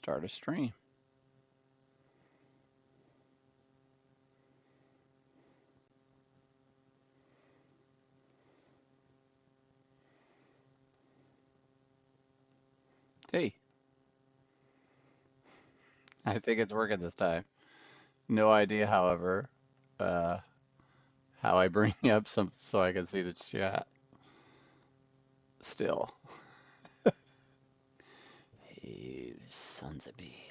start a stream. Hey, I think it's working this time. No idea, however, uh, how I bring up something so I can see the chat still. Hey, sons of bee.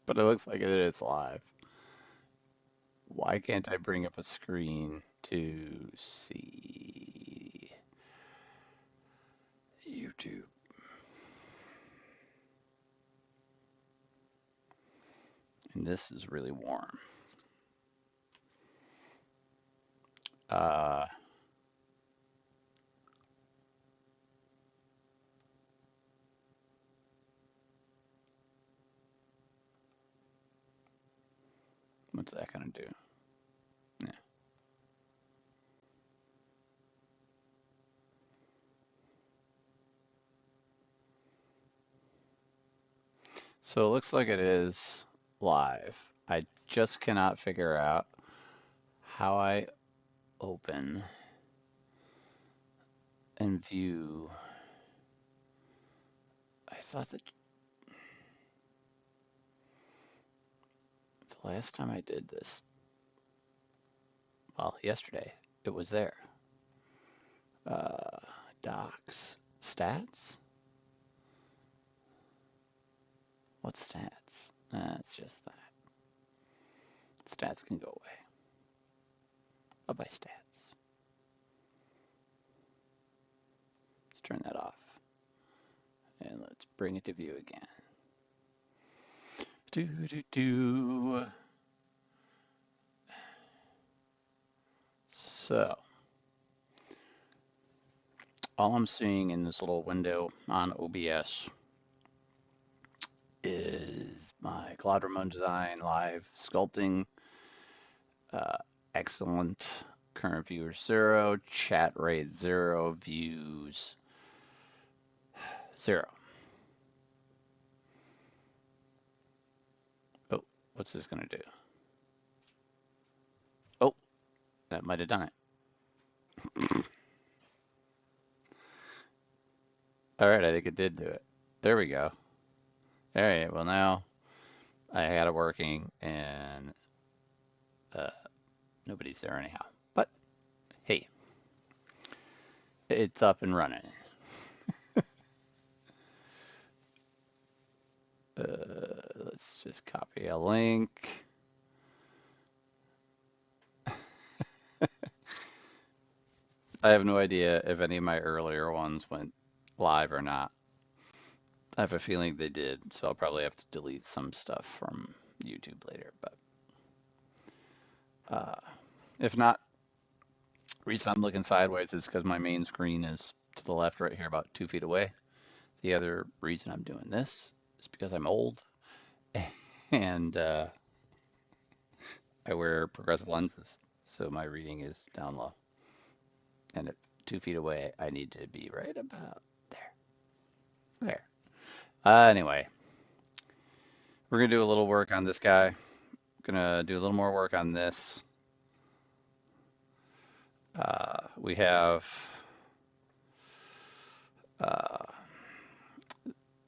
But it looks like it is live. Why can't I bring up a screen to see YouTube? And this is really warm. Uh, what's that gonna do? Yeah. So it looks like it is live. I just cannot figure out how I open and view. I thought that the last time I did this, well, yesterday, it was there. Uh, Docs, stats? What stats? It's just that. Stats can go away. I'll buy stats. Let's turn that off. And let's bring it to view again. Do do do. So, all I'm seeing in this little window on OBS is my Claude Raymond design live sculpting. Excellent. Current viewers 0, chat rate 0, views 0. Oh, what's this gonna do? Oh, that might have done it. All right, I think it did do it. There we go. All right, well now I had it working and nobody's there anyhow. But hey, it's up and running. Let's just copy a link. I have no idea if any of my earlier ones went live or not. I have a feeling they did, so I'll probably have to delete some stuff from YouTube later. But if not, the reason I'm looking sideways is because my main screen is to the left right here, about 2 feet away. The other reason I'm doing this is because I'm old and I wear progressive lenses, so my reading is down low. And at 2 feet away, I need to be right about there. There. Anyway, we're gonna do a little work on this guy. Gonna do a little more work on this. We have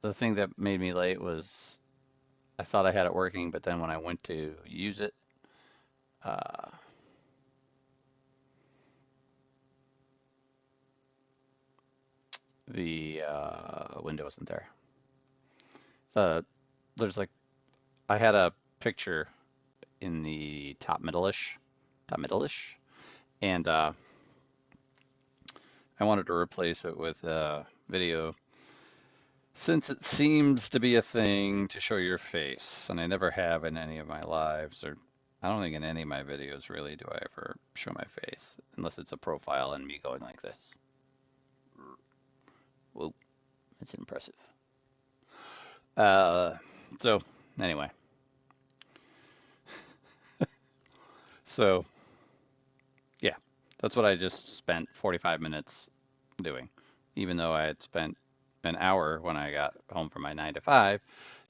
the thing that made me late was I thought I had it working, but then when I went to use it, the window wasn't there. There's like, I had a picture in the top middle-ish, and I wanted to replace it with a video since it seems to be a thing to show your face, and I never have in any of my lives, or I don't think in any of my videos really do I ever show my face, unless it's a profile and me going like this. Whoa, that's impressive. So anyway, so yeah, that's what I just spent 45 minutes doing, even though I had spent an hour when I got home from my 9 to 5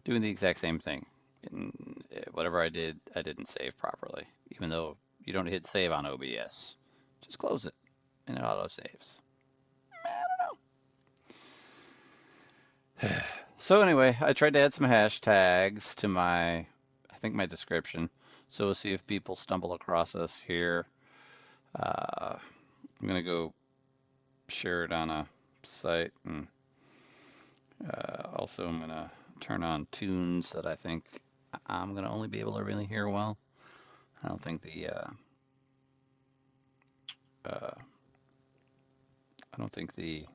doing the exact same thing. And whatever I did, I didn't save properly, even though you don't hit save on OBS. Just close it and it auto saves. So anyway, I tried to add some hashtags to my, I think my description. So we'll see if people stumble across us here. I'm gonna go share it on a site, and also I'm gonna turn on tunes that I think I'm gonna only be able to really hear well. I don't think uh, I don't think the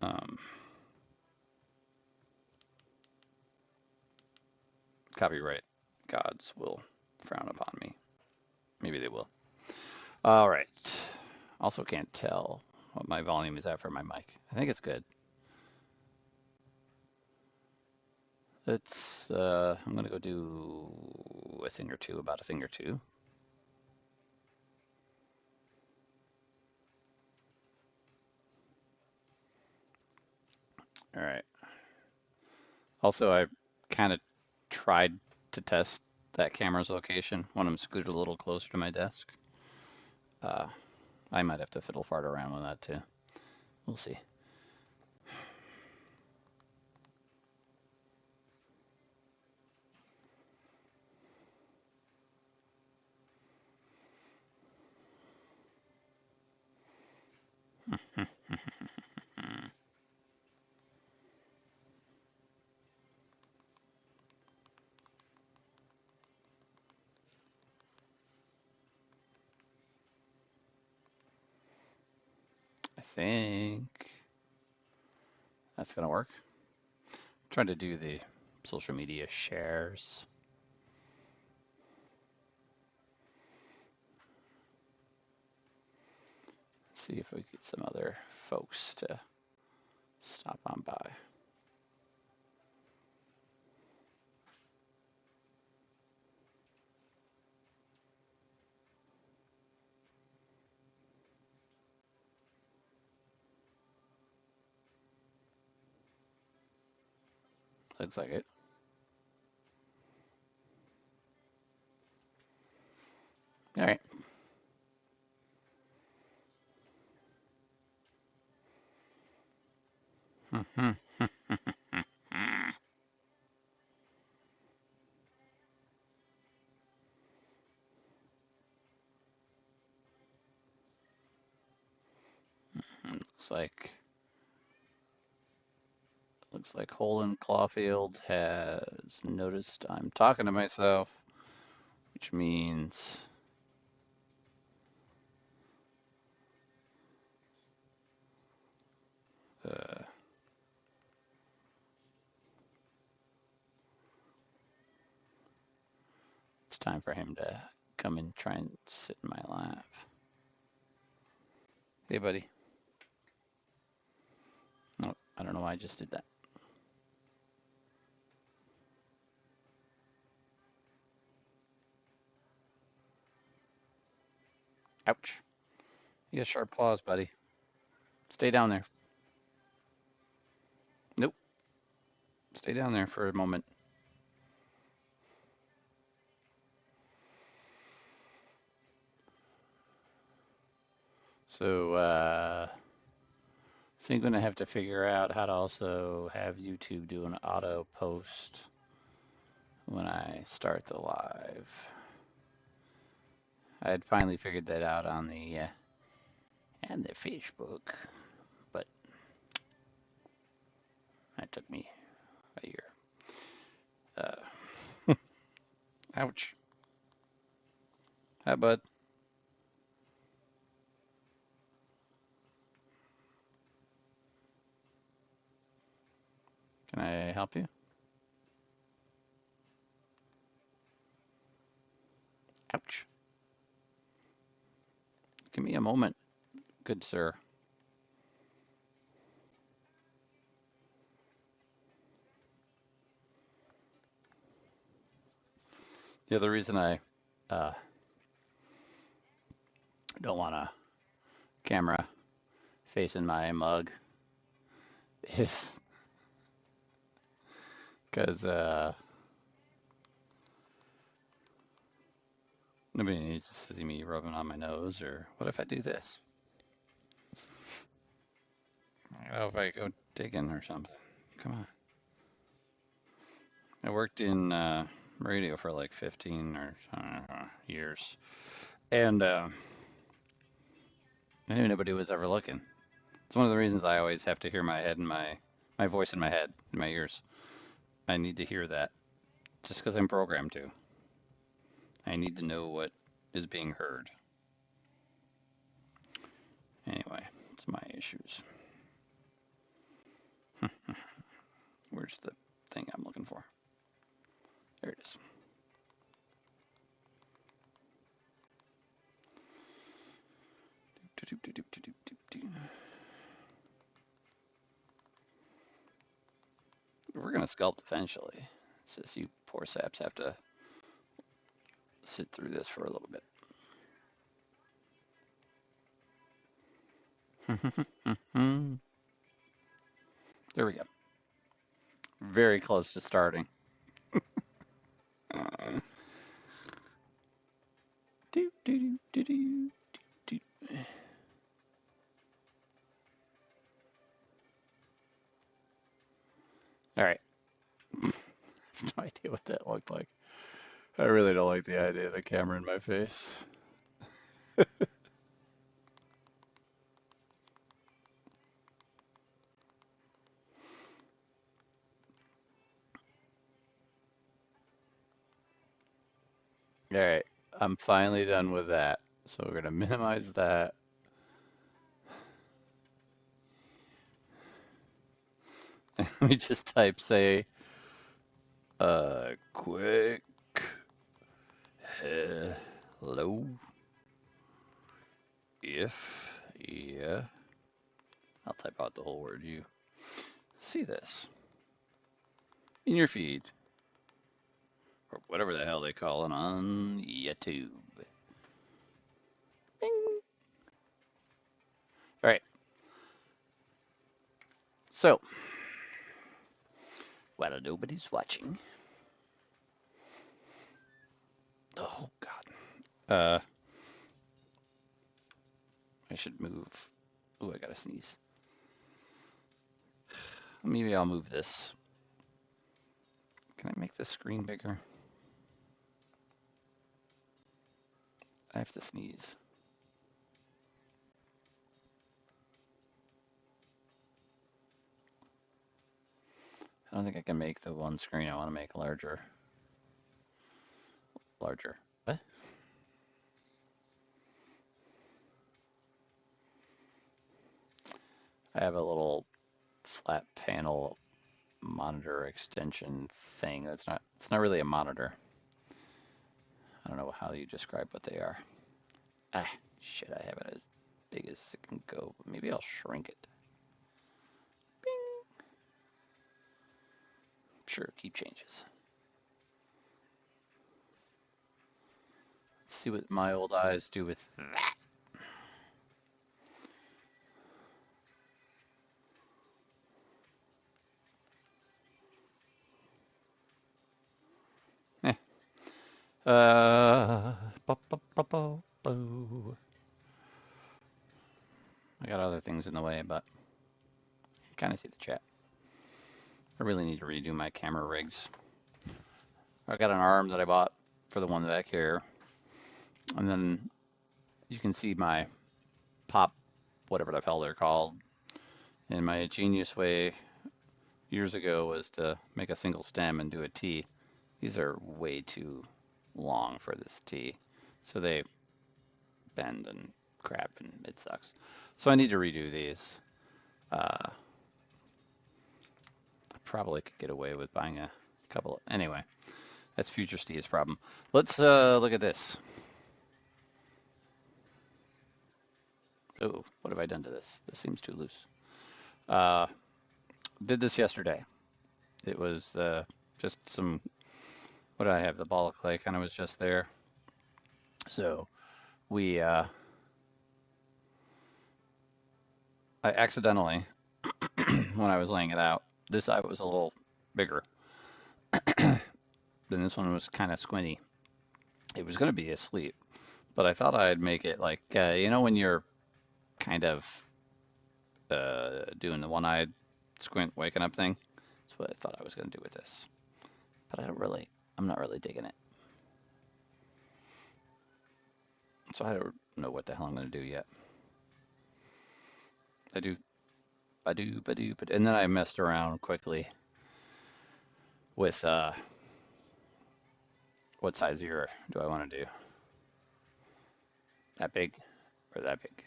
um, copyright gods will frown upon me. Maybe they will. All right. Also can't tell what my volume is at for my mic. I think it's good. I'm gonna go do a thing or two, about a thing or two. All right. Also, I kind of tried to test that camera's location when I'm scooted a little closer to my desk. Uh, I might have to fiddle fart around with that too. We'll see. I think that's gonna work. I'm trying to do the social media shares. See if we get some other folks to stop on by. Looks like it. All right. Looks like Holden Clawfield has noticed I'm talking to myself, which means uh, it's time for him to come and try and sit in my lap. Hey, buddy. No, I don't know why I just did that. Ouch. You got sharp claws, buddy. Stay down there. Nope. Stay down there for a moment. So, I think I'm gonna have to figure out how to also have YouTube do an auto post when I start the live. I had finally figured that out on the Facebook, but that took me a year. Ouch. Hi, bud. Can I help you? Ouch. Give me a moment, good sir. The other reason I uh, don't want a camera facing my mug is because nobody needs to see me rubbing on my nose. Or what if I do this? What if I go digging or something? Come on. I worked in radio for like 15 or I don't know, years, and I knew nobody was ever looking. It's one of the reasons I always have to hear my head and my voice in my head, in my ears. I need to hear that just because I'm programmed to. I need to know what is being heard. Anyway, it's my issues. Where's the thing I'm looking for? There it is. We're gonna sculpt eventually. It's just you poor saps have to sit through this for a little bit. There we go. Very close to starting. Do, do, do, do, do, do. All right. I have no idea what that looked like. I really don't like the idea of the camera in my face. All right. I'm finally done with that. So we're going to minimize that. Let me just type, say, quick hello. If, yeah. I'll type out the whole word. You see this in your feed, or whatever the hell they call it on YouTube. Bing. All right. So, while nobody's watching, oh God, I should move. Oh, I gotta sneeze. Maybe I'll move this. Can I make the screen bigger? I have to sneeze. I don't think I can make the one screen I want to make larger. Larger. What? I have a little flat panel monitor extension thing. It's not really a monitor. I don't know how you describe what they are. Ah, shit, I have it as big as it can go. Maybe I'll shrink it. Bing. Sure, keep changes. Let's see what my old eyes do with that. Eh. Ba, ba, ba, ba, boo. I got other things in the way, but you kind of see the chat. I really need to redo my camera rigs. I got an arm that I bought for the one back here, and then you can see my pop, whatever the hell they're called. And my genius way years ago was to make a single stem and do a T. These are way too long for this T, so they bend and crap, and it sucks. So I need to redo these. I probably could get away with buying a couple. Anyway, that's future Steve's problem. Let's look at this. Oh, what have I done to this? This seems too loose. Did this yesterday. It was just some, what did I have? The ball of clay kind of was just there. So we I accidentally, when I was laying it out, this eye was a little bigger. Then this one was kind of squinty. It was going to be asleep, but I thought I'd make it like, when you're kind of doing the one-eyed squint waking up thing? That's what I thought I was going to do with this. But I'm not really digging it. So I don't know what the hell I'm going to do yet. I do, but and then I messed around quickly with what size ear do I want to do? That big or that big?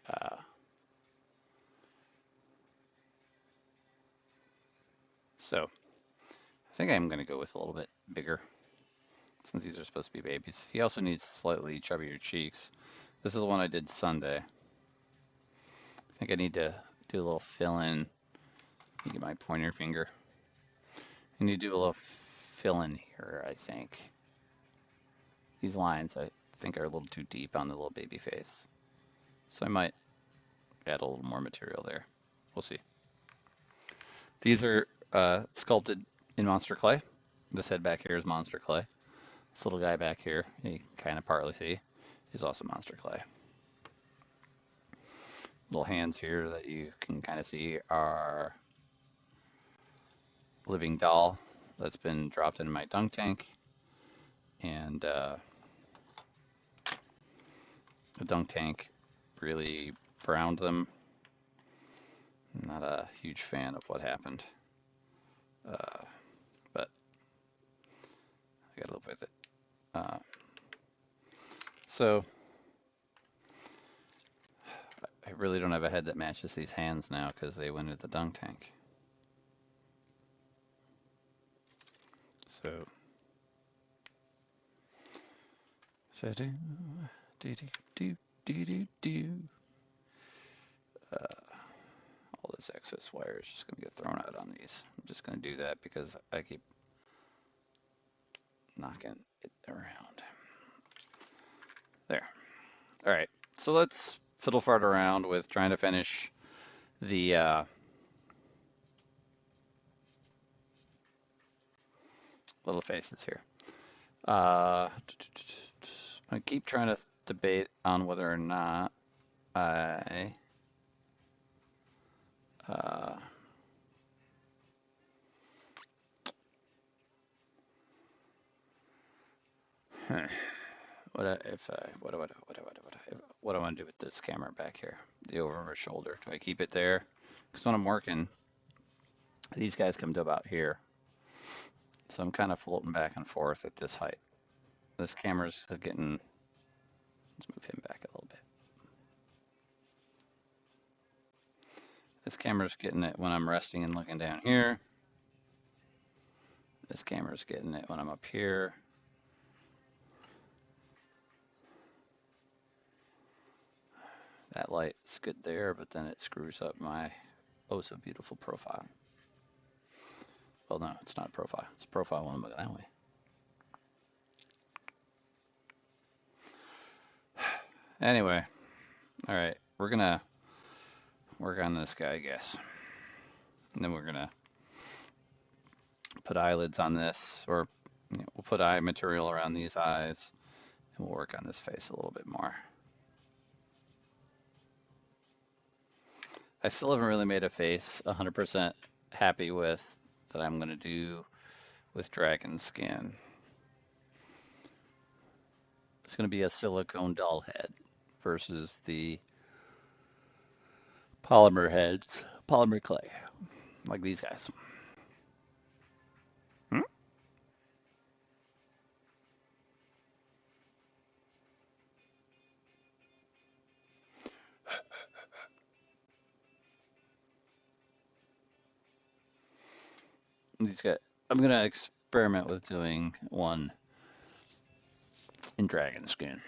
Uh, so I think I'm going to go with a little bit bigger since these are supposed to be babies. He also needs slightly chubbier cheeks. This is the one I did Sunday. I think I need to do a little fill in. Let me get my pointer finger. I need to do a little fill in here, I think. These lines I think are a little too deep on the little baby face. So I might add a little more material there. We'll see. These are sculpted in monster clay. This head back here is monster clay. This little guy back here, you kind of partly see, is also monster clay. Little hands here that you can kind of see are living doll that's been dropped in my dunk tank. And the dunk tank really browned them. I'm not a huge fan of what happened, but I gotta live with it. So I really don't have a head that matches these hands now because they went into the dunk tank. So do do do do do do. All this excess wire is just gonna get thrown out on these. I'm just gonna do that because I keep knocking it around. There. All right. So let's fiddle fart around with trying to finish the little faces here. I keep trying to debate on whether or not I uh, what do I want to do with this camera back here? The over my shoulder. Do I keep it there? Because when I'm working, these guys come to about here. So I'm kind of floating back and forth at this height. This camera's getting, let's move him back a little bit. This camera's getting it when I'm resting and looking down here. This camera's getting it when I'm up here. That light's good there, but then it screws up my oh so beautiful profile. Well, no, it's not profile. It's profile when I'm looking that way. Anyway, all right, we're gonna work on this guy, I guess. And then we're gonna put eyelids on this, or we'll put eye material around these eyes, and we'll work on this face a little bit more. I still haven't really made a face 100% happy with that I'm gonna do with dragon skin. It's gonna be a silicone doll head versus the polymer heads, polymer clay, like these guys. Hmm? These guys. I'm gonna experiment with doing one in dragon skin.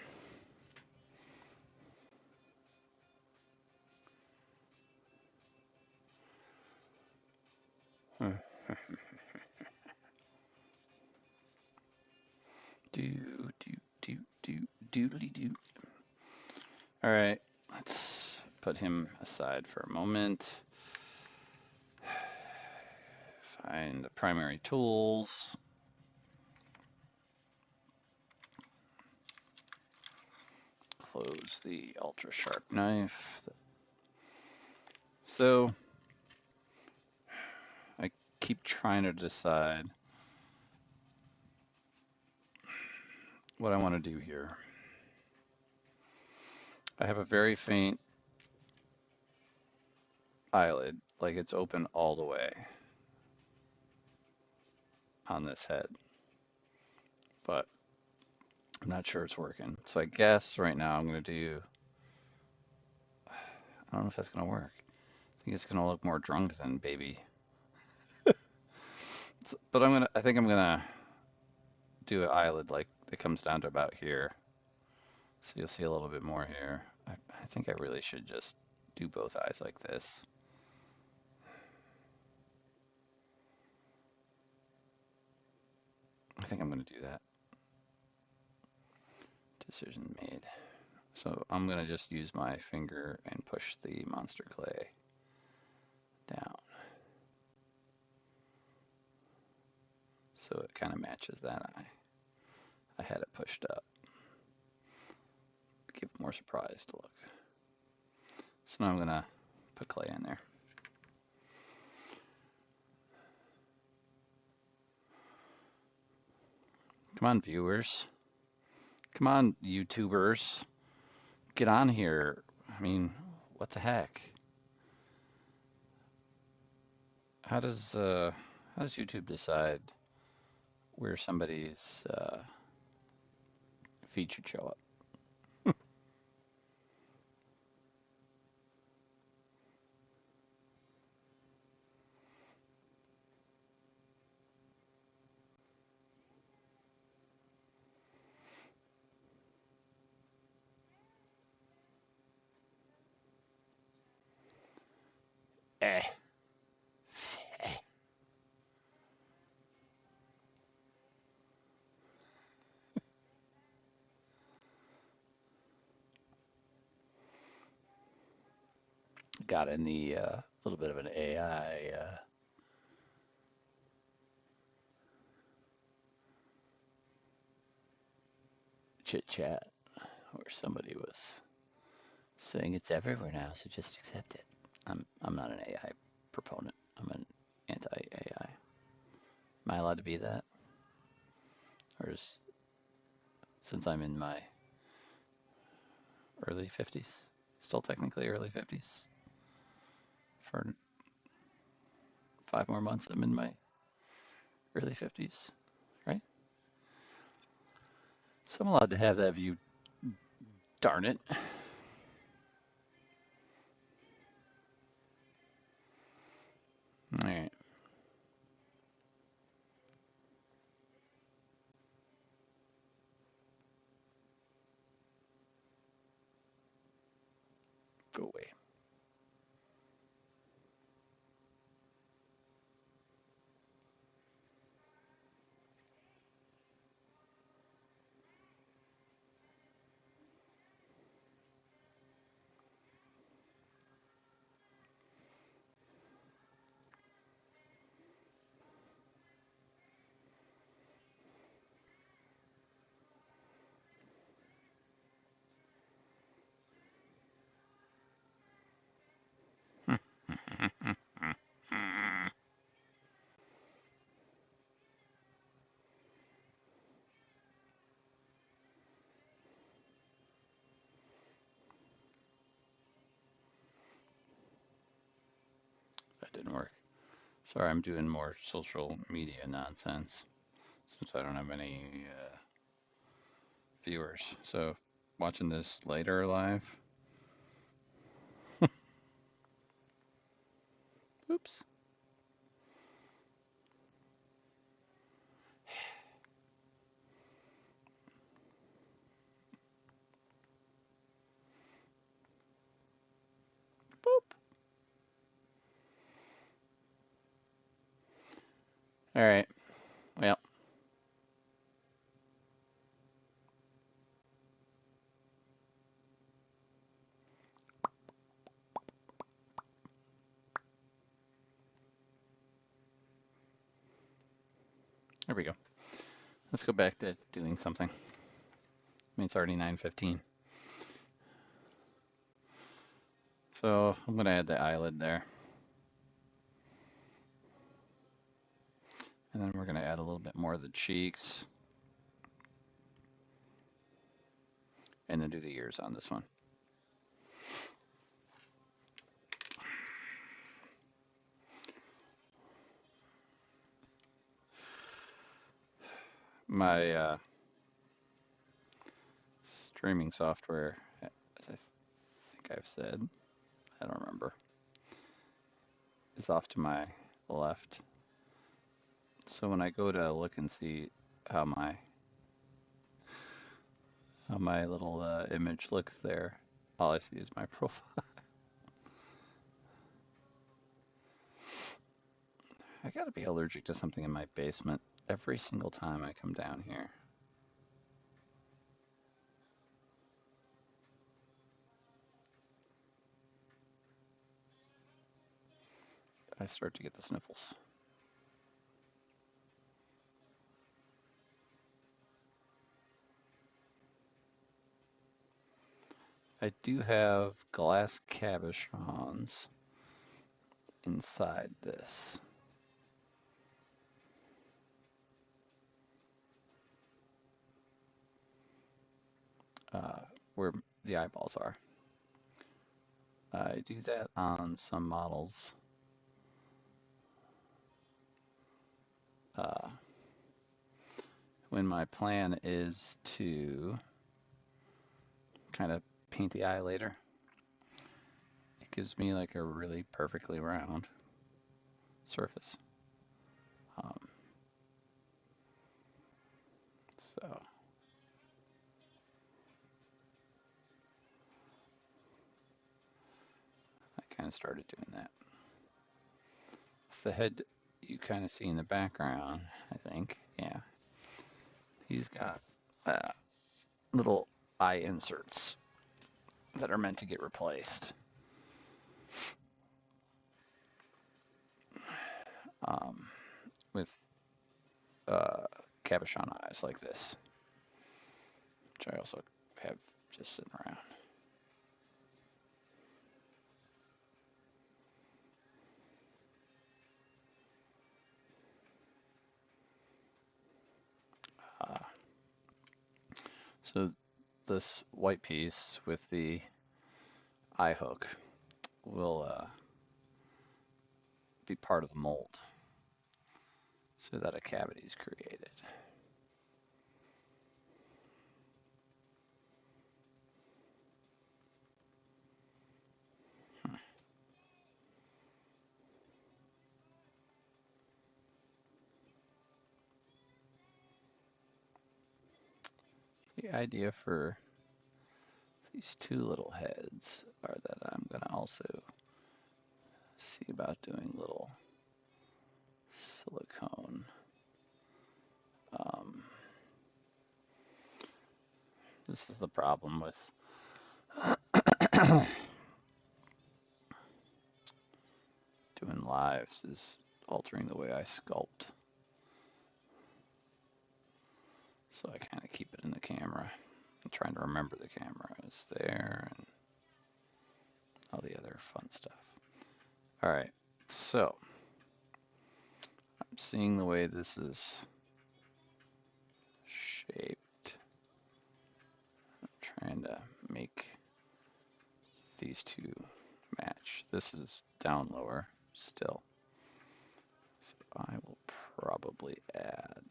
Do do do do doodly do. All right, let's put him aside for a moment. Find the primary tools. Close the ultra sharp knife. So I keep trying to decide what I want to do here. I have a very faint eyelid, like it's open all the way on this head, but I'm not sure it's working. So I guess right now I'm going to do, I don't know if that's going to work. I think it's going to look more drunk than baby. But I think I'm going to do an eyelid like it comes down to about here. So you'll see a little bit more here. I think I really should just do both eyes like this. I think I'm going to do that. Decision made. So I'm going to just use my finger and push the monster clay down. So it kind of matches that eye. I had it pushed up. Give it more surprised look. So now I'm going to put clay in there. Come on, viewers. Come on, YouTubers. Get on here. I mean, what the heck? How does YouTube decide where somebody's feed should show up? Eh. Eh. Got in the little bit of an AI chit chat where somebody was saying it's everywhere now, so just accept it. I'm not an AI proponent. I'm an anti-AI. Am I allowed to be that? Or is, since I'm in my early 50s, still technically early 50s, for 5 more months I'm in my early 50s, right? So I'm allowed to have that view, darn it. All right. Go away. That didn't work. Sorry, I'm doing more social media nonsense since I don't have any viewers. So watching this later live. Oops. Boop. All right. Well, There we go. Let's go back to doing something. I mean, it's already 9:15. So I'm going to add the eyelid there. And then we're going to add a little bit more of the cheeks. And then do the ears on this one. My streaming software, as I think I've said, I don't remember, is off to my left. So when I go to look and see how my little image looks there, all I see is my profile. I gotta be allergic to something in my basement every single time I come down here. I start to get the sniffles. I do have glass cabochons inside this. Where the eyeballs are. I do that on some models. Uh, when my plan is to kind of paint the eye later, it gives me like a really perfectly round surface. Um, so I kind of started doing that. The head you kind of see in the background, I think, yeah. He's got little eye inserts that are meant to get replaced. Um, with cabochon eyes like this, which I also have just sitting around. Uh, so this white piece with the eye hook will be part of the mold so that a cavity is created. The idea for these two little heads are that I'm going to also see about doing little silicone. This is the problem with doing lives, is altering the way I sculpt. So I kind of keep it in the camera. I'm trying to remember the camera is there and all the other fun stuff. All right, so I'm seeing the way this is shaped. I'm trying to make these two match. This is down lower still. So I will probably add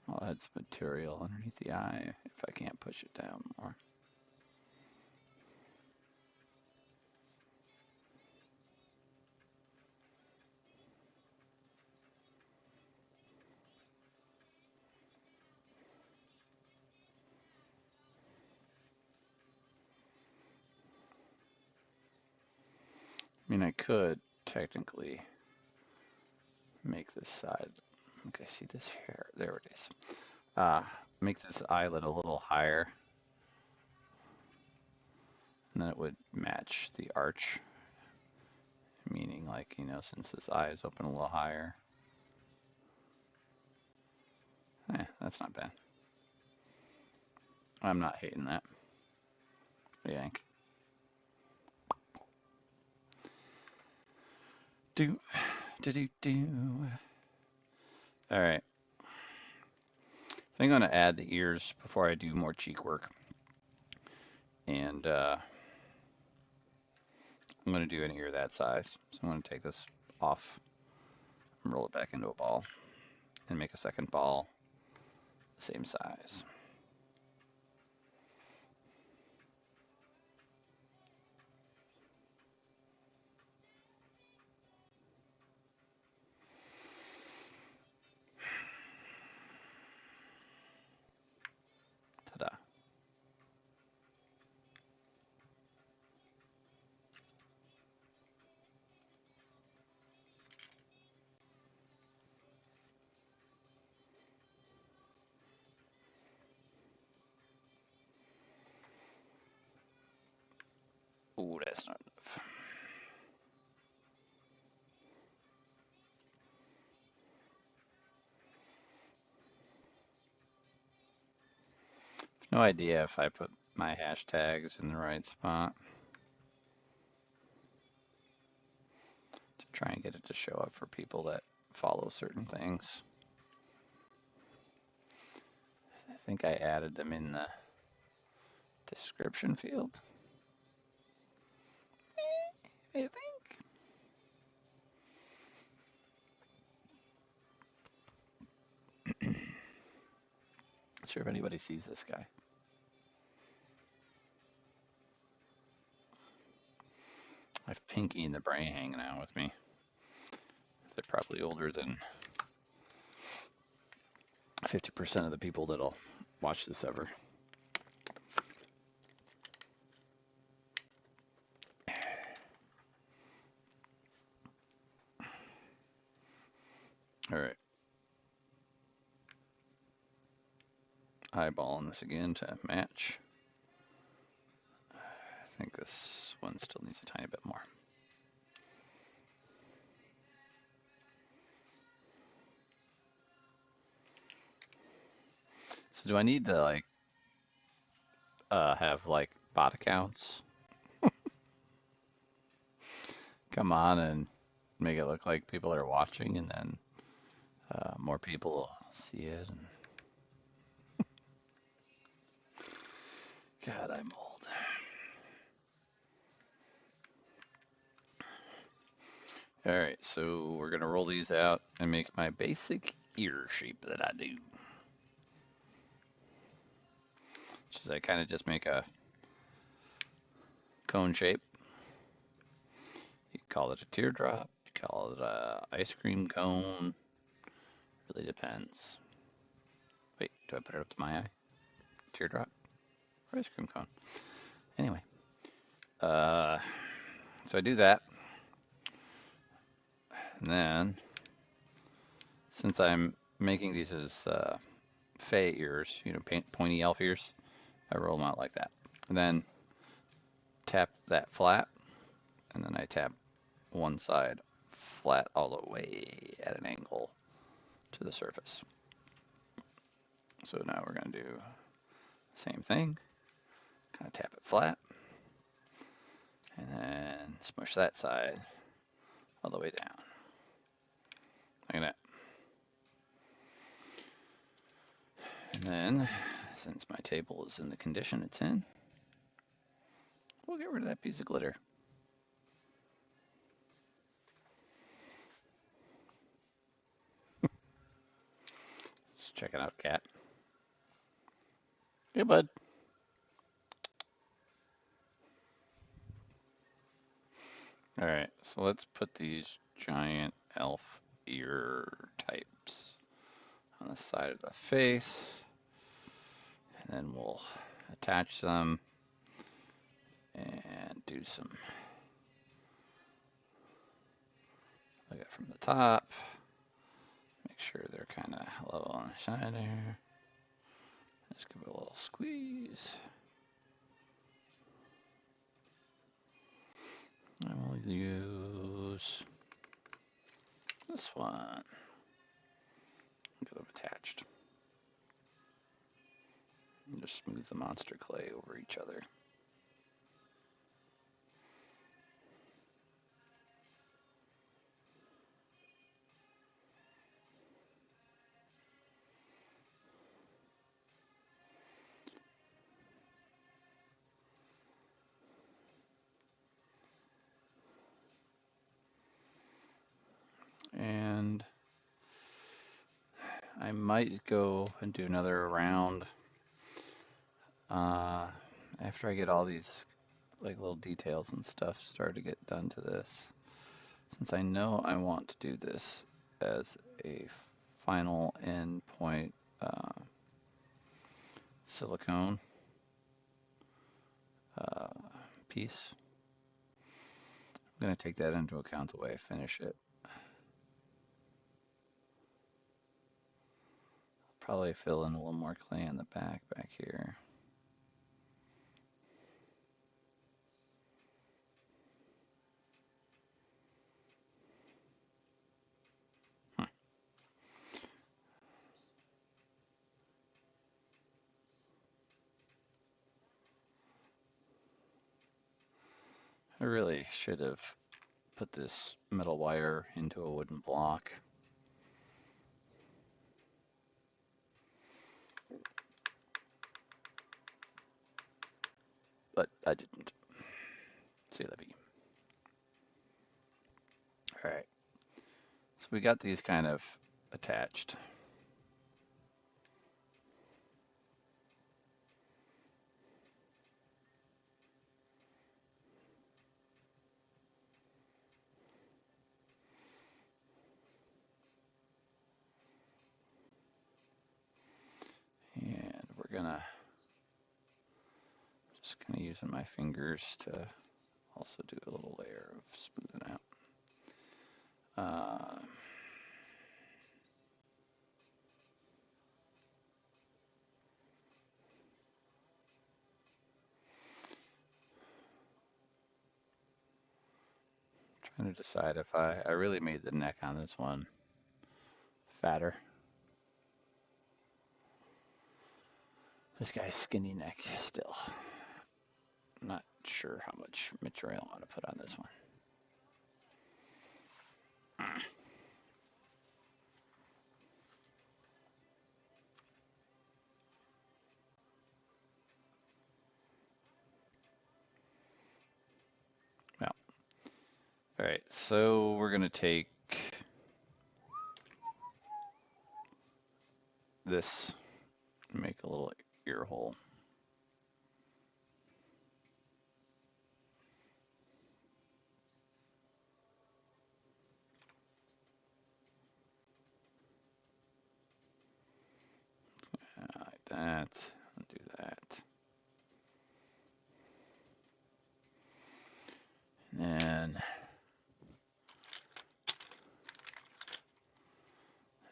I'll add some material underneath the eye if I can't push it down more. I mean, I could technically make this side. Okay, see this hair? There it is. Make this eyelid a little higher And then it would match the arch, meaning like, you know, since this eye is open a little higher. That's not bad. I'm not hating that. Yank. Do, do. All right. I think I'm going to add the ears before I do more cheek work. And I'm going to do an ear that size. So I'm going to take this off and roll it back into a ball and make a second ball the same size. Ta-da. Ooh, that's not enough. No idea if I put my hashtags in the right spot to try and get it to show up for people that follow certain things. I think I added them in the description field. I think. Not sure if anybody sees this guy. I have Pinky and the Brain hanging out with me. They're probably older than 50% of the people that'll watch this ever. All right. Eyeballing this again to match. I think this one still needs a tiny bit more. So do I need to like have like bot accounts come on and make it look like people are watching, and then more people will see it? And God, I'm old. All right, so we're gonna roll these out and make my basic ear shape that I do. Which is I kind of just make a cone shape. You can call it a teardrop, you can call it a ice cream cone. Really depends. Wait, do I put it up to my eye? Teardrop or ice cream cone? Anyway, so I do that. And then, since I'm making these as fey ears, you know, pointy elf ears, I roll them out like that. And then tap that flat, and then I tap one side flat all the way at an angle to the surface. So now we're going to do the same thing. Kind of tap it flat, and then smush that side all the way down. Look at that. And then, since my table is in the condition it's in, we'll get rid of that piece of glitter. Let's check it out, cat. Hey, bud. All right, so let's put these giant elf ear types on the side of the face, and then we'll attach them and do some, look at from the top, make sure they're kind of level on the side there. Just give it a little squeeze. use this one because I'm attached. And just smooth the monster clay over each other. And I might go and do another round after I get all these like little details and stuff started to get done to this. Since I know I want to do this as a final end point silicone uh, piece, I'm going to take that into account the way I finish it. Probably fill in a little more clay in the back here. I really should have put this metal wire into a wooden block. But I didn't. See that be. Alright. So we got these kind of attached. And we're gonna just kind of using my fingers to also do a little layer of smoothing out. Trying to decide if I really made the neck on this one fatter. This guy's skinny neck still. I'm not sure how much material I want to put on this one. Well, all right, so we're gonna take this and make a little ear hole. Like that, and do that. And then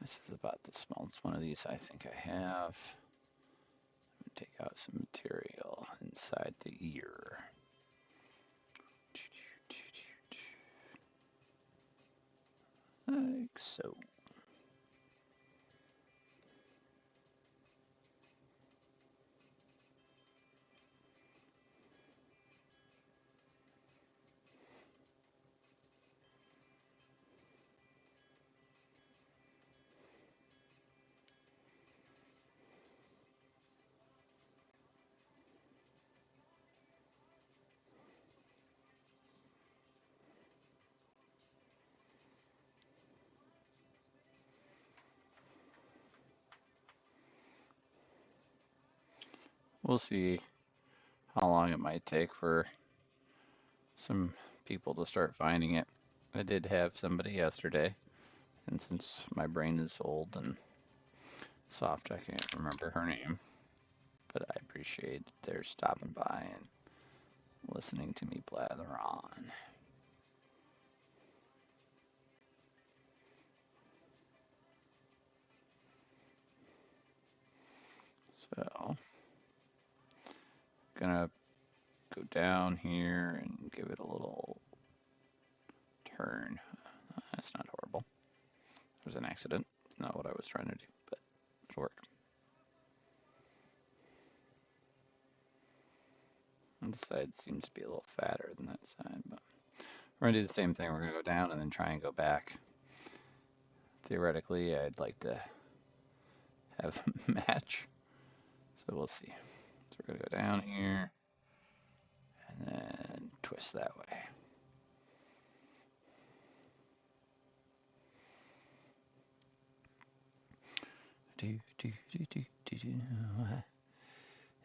this is about the smallest one of these I think I have. Take out some material inside the ear. Like so. We'll see how long it might take for some people to start finding it. I did have somebody yesterday, and since my brain is old and soft, I can't remember her name, but I appreciate their stopping by and listening to me blather on. So, gonna go down here and give it a little turn. That's not horrible. It was an accident. It's not what I was trying to do, but it'll work. And this side seems to be a little fatter than that side, but we're gonna do the same thing. We're gonna go down and then try and go back. Theoretically, I'd like to have them match, so we'll see. So we're gonna go down here and then twist that way.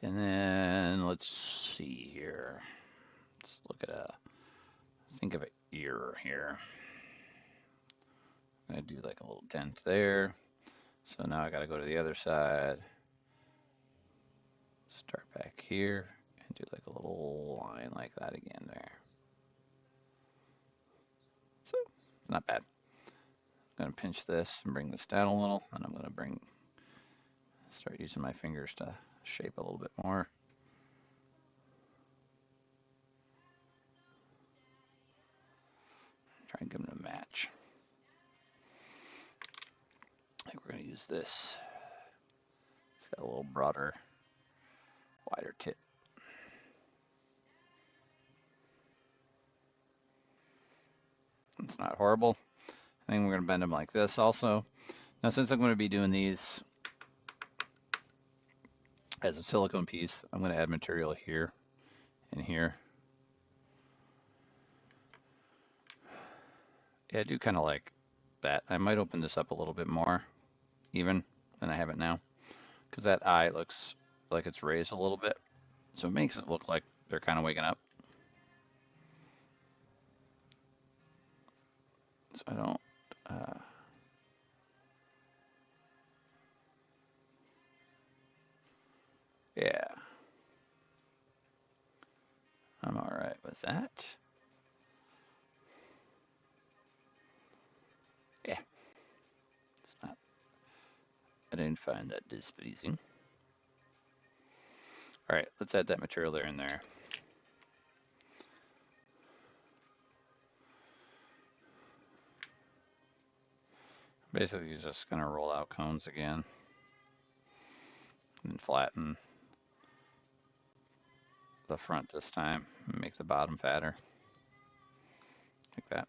And then let's see here. Let's look at think of an ear here. I'm gonna do like a little dent there. So now I gotta go to the other side. Start back here and do like a little line like that again there. So, not bad. I'm gonna pinch this and bring this down a little, and I'm gonna start using my fingers to shape a little bit more. Try and give them a match. I think we're gonna use this. It's got a little broader, wider tip. It's not horrible. I think we're gonna bend them like this also. Now, since I'm gonna be doing these as a silicone piece, I'm gonna add material here and here. Yeah, I do kind of like that. I might open this up a little bit more even than I have it now, because that eye looks like it's raised a little bit, so it makes it look like they're kind of waking up. So I don't yeah, I'm all right with that. Yeah, it's not, I didn't find that displeasing. All right, let's add that material there and there. Basically, you're just gonna roll out cones again and flatten the front this time and make the bottom fatter, like that.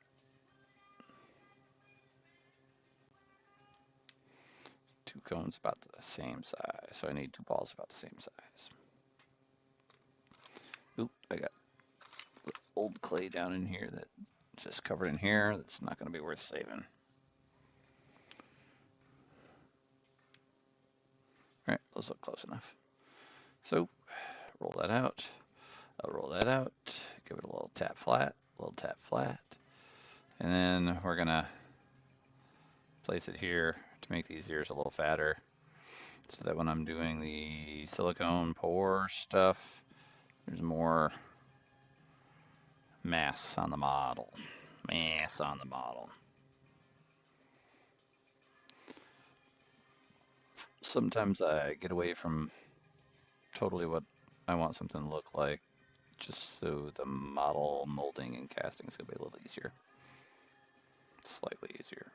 Two cones about the same size, so I need two balls about the same size. Oop, I got old clay down in here that's just covered in here. That's not going to be worth saving. All right, those look close enough. So roll that out. I'll roll that out. Give it a little tap flat, a little tap flat. And then we're going to place it here to make these ears a little fatter, so that when I'm doing the silicone pour stuff, there's more mass on the model. Mass on the model. Sometimes I get away from totally what I want something to look like, just so the model molding and casting is going to be a little easier. Slightly easier.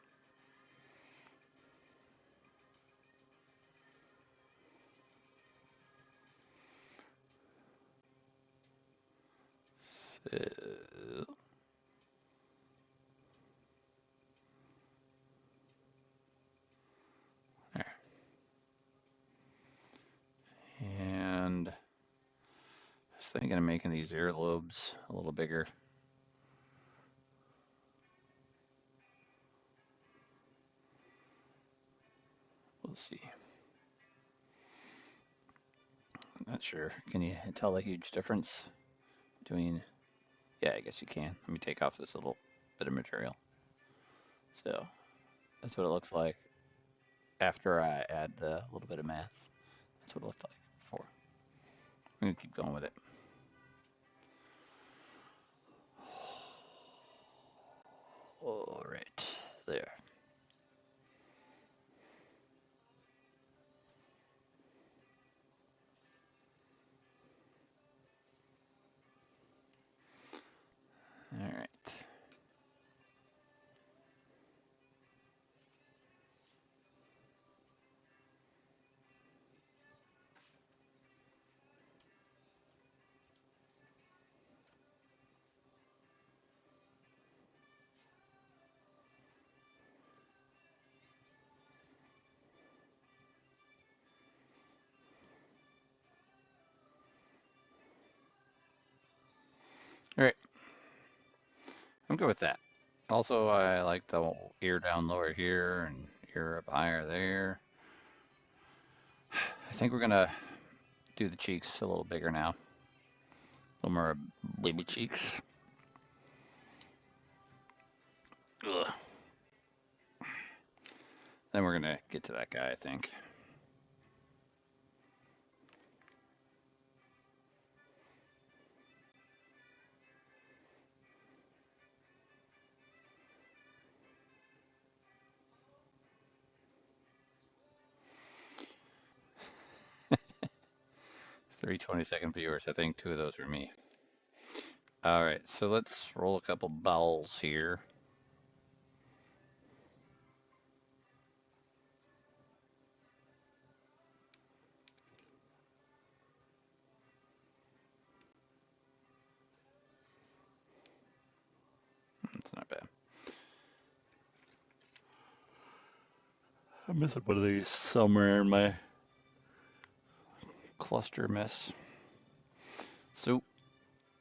So, there. And I was thinking of making these earlobes a little bigger. We'll see. I'm not sure. Can you tell a huge difference between? Yeah, I guess you can. Let me take off this little bit of material. So that's what it looks like after I add the little bit of mass. That's what it looked like before. I'm gonna keep going with it. All right, there. All right. All right, I'm good with that. Also, I like the ear down lower here and ear up higher there. I think we're gonna do the cheeks a little bigger now. A little more baby cheeks. Ugh. Then we're gonna get to that guy, I think. Three 20-second viewers. I think two of those were me. All right, so let's roll a couple bowels here. That's not bad. I'm missing one of these somewhere in my cluster mess. So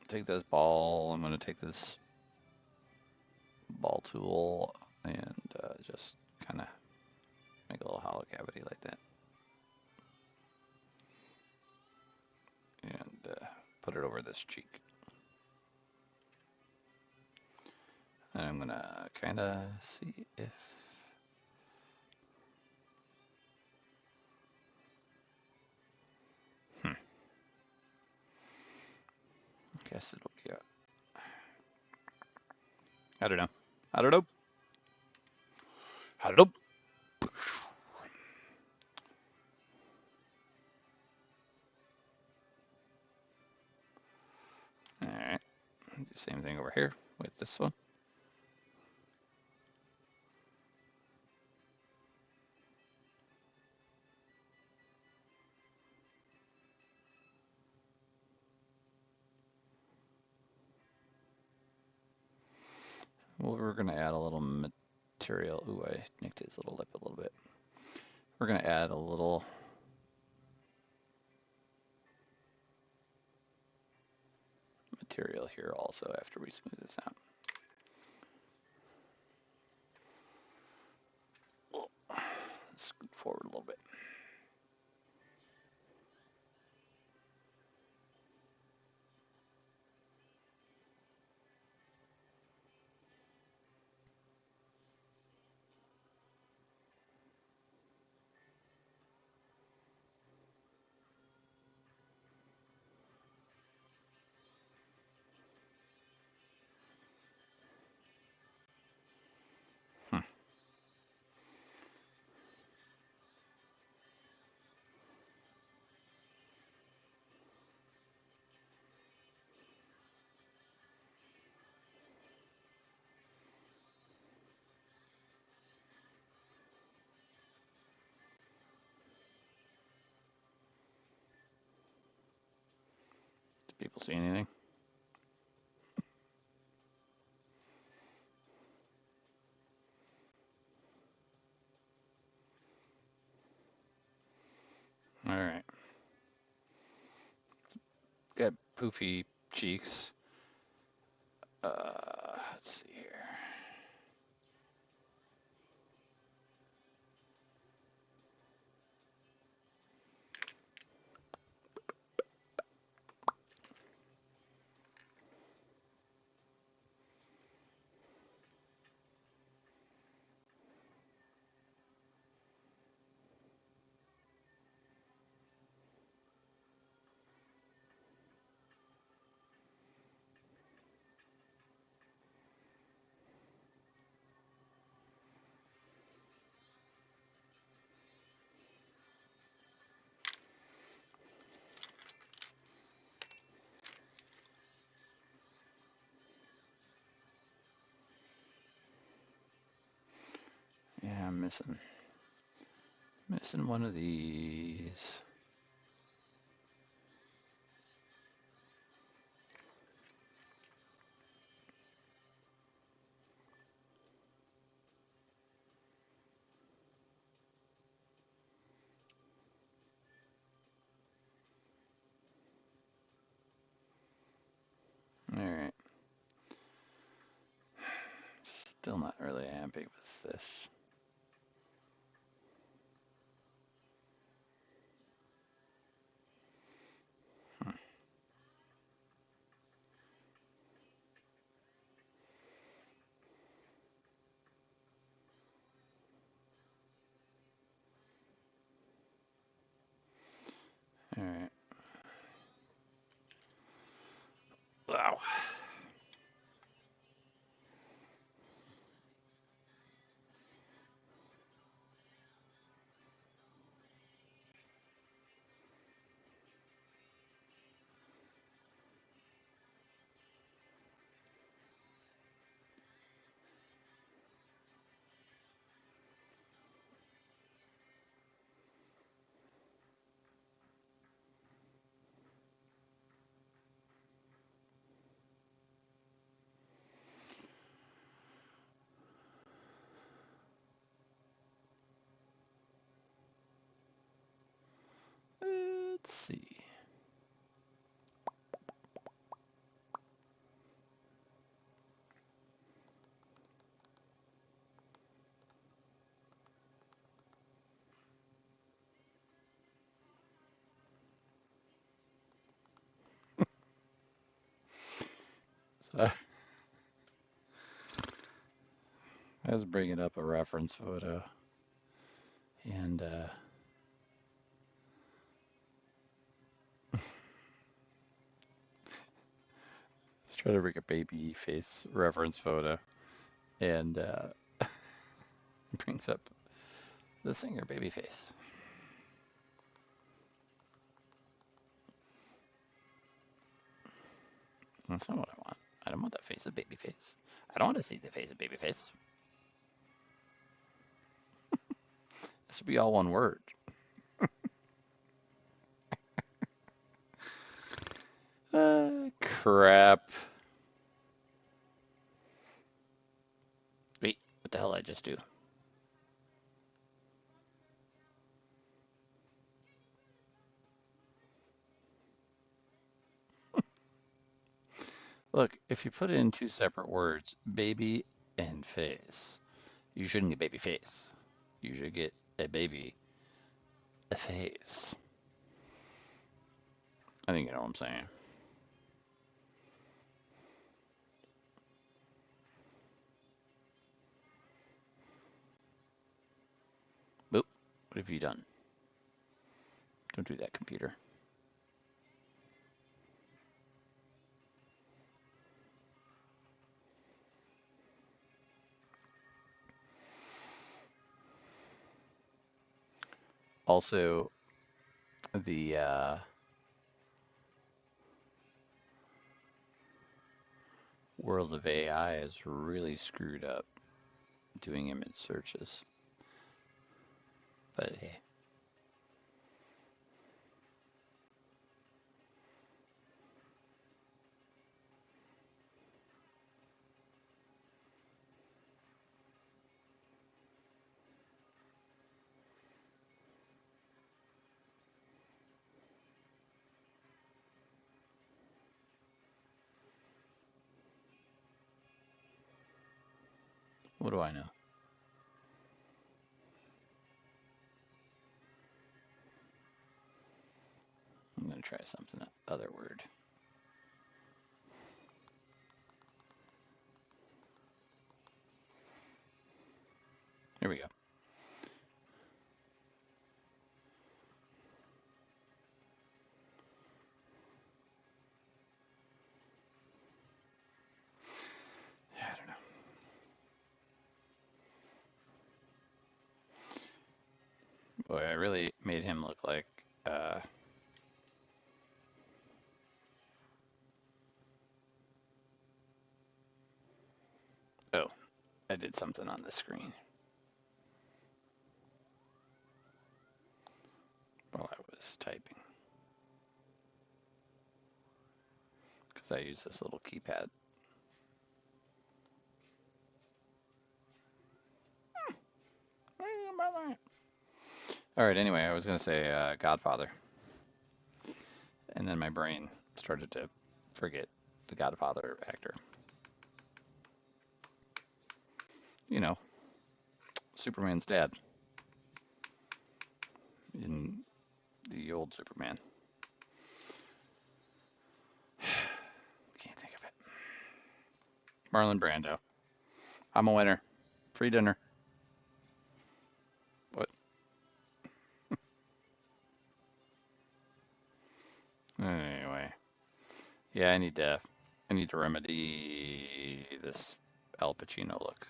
take this ball. I'm going to take this ball tool and just kind of make a little hollow cavity like that. And put it over this cheek. And I'm going to kind of see if... Guess it'll be a... I don't know. I don't know. I don't know. All right. Same thing over here with this one. Well, we're going to add a little material. Ooh, I nicked his little lip a little bit. We're going to add a little material here also after we smooth this out. Scoot forward a little bit. Hmm. Do people see anything? All right. Got poofy cheeks. Let's see here. Yeah, I'm missing one of these. All right. Still not really happy with this. Hmm. All right. Wow. Let's see. So I was bringing up a reference photo and let's try to bring a baby face reference photo and brings up the singer Babyface. That's not what I want. I don't want the face of Babyface. I don't want to see the face of Babyface. This should be all one word. Crap. Wait, what the hell did I just do? Look, if you put it in two separate words, baby and face, you shouldn't get baby face. You should get a baby, a face. I think you know what I'm saying. Boop. What have you done? Don't do that, computer. Also, the world of AI is really screwed up doing image searches. But hey, what do I know? I'm gonna try something other word. Here we go. I don't know. Boy, I really made him look like oh, I did something on the screen while I was typing. Because I use this little keypad. All right, anyway, I was going to say Godfather. And then my brain started to forget the Godfather actor. you know, Superman's dad in the old Superman. Can't think of it. Marlon Brando. I'm a winner. Free dinner. What? Anyway, yeah, I need to remedy this Al Pacino look.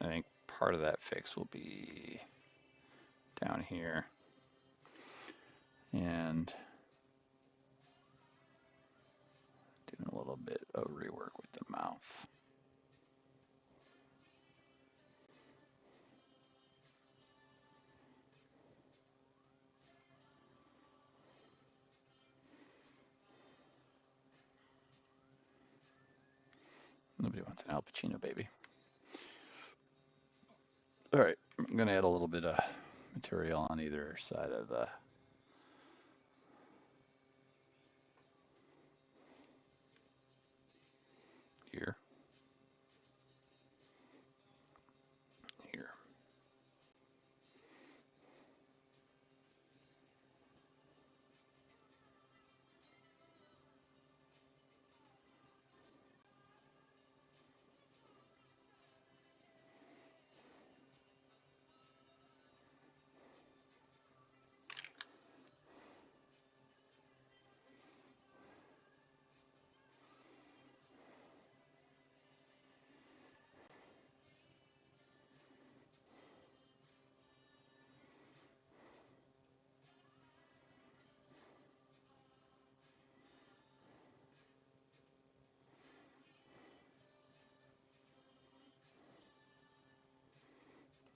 I think part of that fix will be down here and doing a little bit of rework with the mouth. Nobody wants an Al Pacino baby. All right, I'm gonna add a little bit of material on either side of the here, here.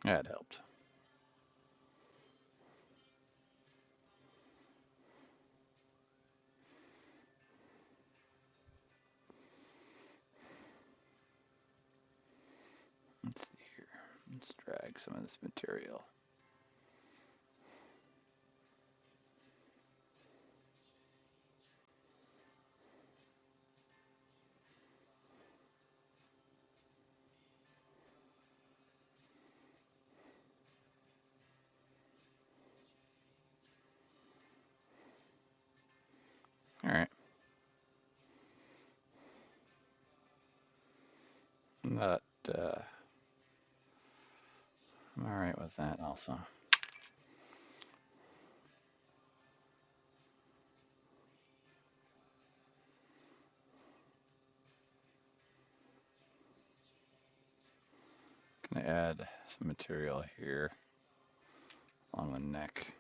That helped. Let's see here. Let's drag some of this material. All right. That I'm all right with that also. Gonna add some material here along the neck.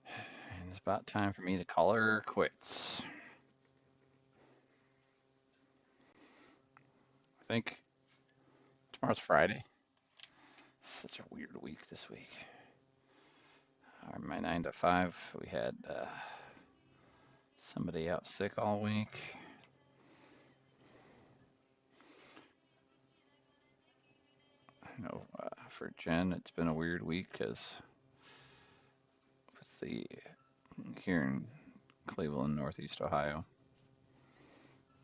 And it's about time for me to call her quits. I think tomorrow's Friday. Such a weird week this week. My 9 to 5, we had somebody out sick all week. I know for Jen, it's been a weird week because with the here in Cleveland, Northeast Ohio,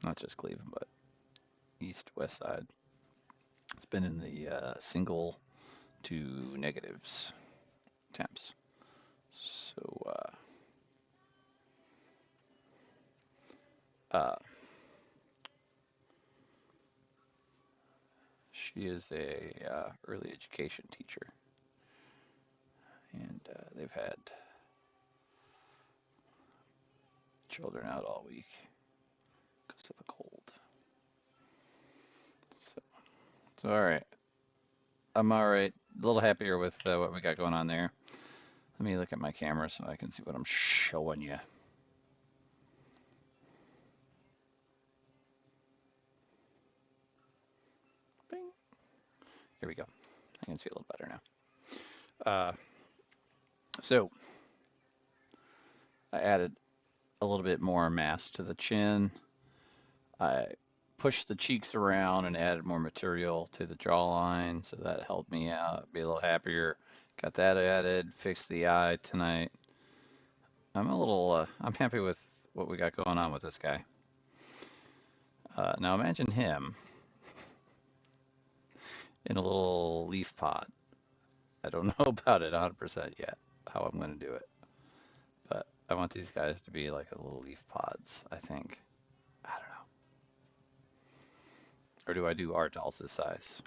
not just Cleveland, but East West Side, it's been in the single to negatives temps. So she is a early education teacher, and they've had children out all week because of the cold. So it's all right. I'm all right. A little happier with what we got going on there. Let me look at my camera so I can see what I'm showing you. Bing. Here we go. I can see a little better now. So I added a little bit more mass to the chin. I pushed the cheeks around and added more material to the jawline, so that helped me out, be a little happier. Got that added, fixed the eye tonight. I'm happy with what we got going on with this guy. Now imagine him in a little leaf pod. I don't know about it 100% yet, how I'm going to do it. But I want these guys to be like little leaf pods, I think. I don't know. Or do I do art dolls this size?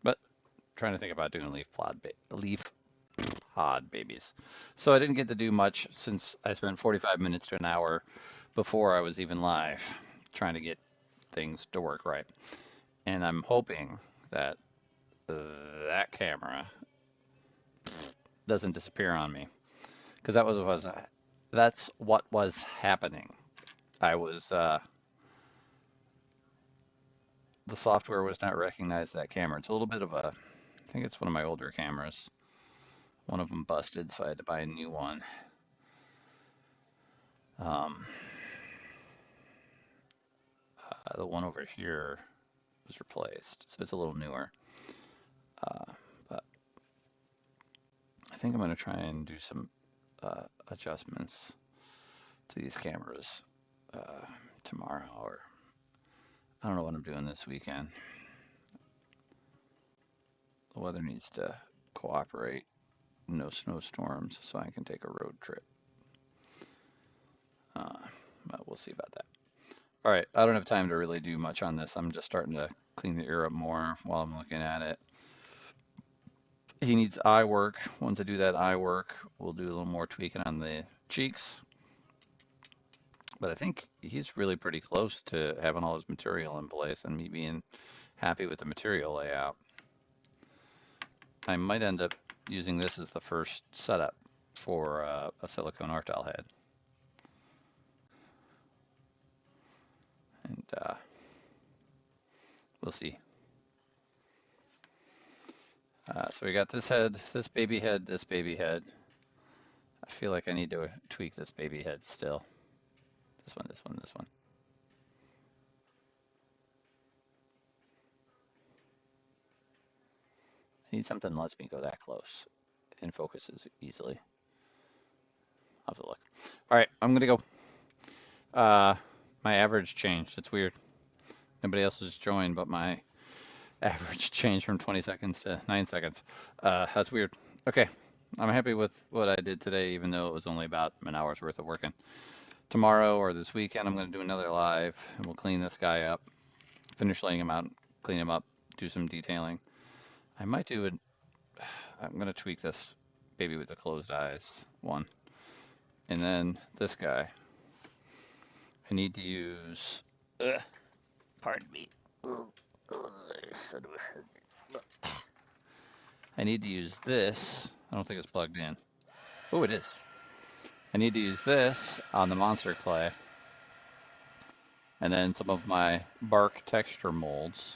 But trying to think about doing leaf pod babies. So I didn't get to do much since I spent 45 minutes to an hour before I was even live trying to get things to work right. And I'm hoping that that camera doesn't disappear on me because that's what was happening. I was the software was not recognize that camera. It's a little bit of a, I think it's one of my older cameras. One of them busted, so I had to buy a new one. Um, the one over here was replaced, so it's a little newer. But I think I'm going to try and do some adjustments to these cameras tomorrow, or I don't know what I'm doing this weekend. The weather needs to cooperate. No snowstorms, so I can take a road trip. But we'll see about that. All right, I don't have time to really do much on this. I'm just starting to clean the ear up more while I'm looking at it. He needs eye work. Once I do that eye work, we'll do a little more tweaking on the cheeks. But I think he's really pretty close to having all his material in place and me being happy with the material layout. I might end up using this as the first setup for a silicone art doll head. And we'll see. So we got this head, this baby head, this baby head. I feel like I need to tweak this baby head still. This one, this one, this one. I need something that lets me go that close and focuses easily. I'll have to look. All right, I'm gonna go. My average changed. It's weird. Nobody else has joined, but my average changed from 20 seconds to 9 seconds. That's weird. Okay, I'm happy with what I did today, even though it was only about an hour's worth of working. Tomorrow or this weekend, I'm going to do another live, and we'll clean this guy up, finish laying him out, clean him up, do some detailing. I might do it. I'm going to tweak this baby with the closed eyes one. And then this guy, I need to use, pardon me. I need to use this. I don't think it's plugged in. Oh, it is. I need to use this on the monster clay. And then some of my bark texture molds.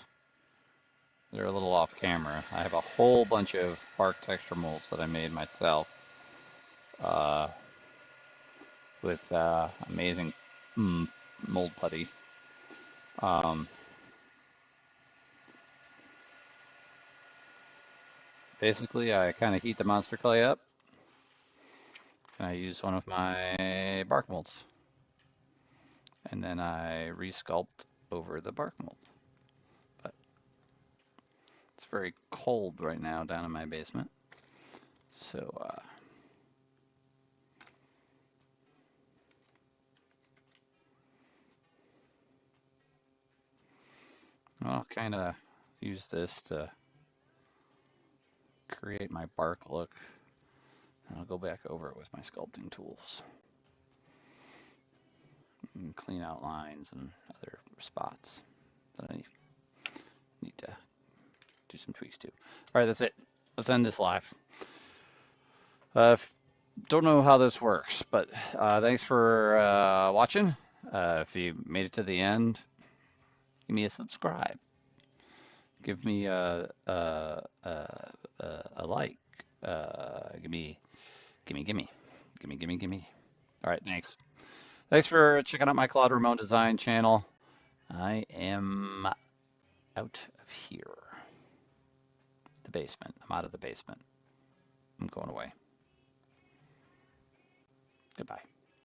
They're a little off camera. I have a whole bunch of bark texture molds that I made myself with amazing mold putty. Basically, I kind of heat the monster clay up, and I use one of my bark molds. And then I resculpt over the bark mold. But it's very cold right now down in my basement. So I'll kind of use this to create my bark look. And I'll go back over it with my sculpting tools. And clean out lines and other spots that I need to do some tweaks to. All right, that's it. Let's end this live. Don't know how this works, but thanks for watching. If you made it to the end, give me a subscribe. Give me a like. Gimme. All right, thanks. Thanks for checking out my Claude Raymond design channel. I am out of here. The basement. I'm out of the basement. I'm going away. Goodbye.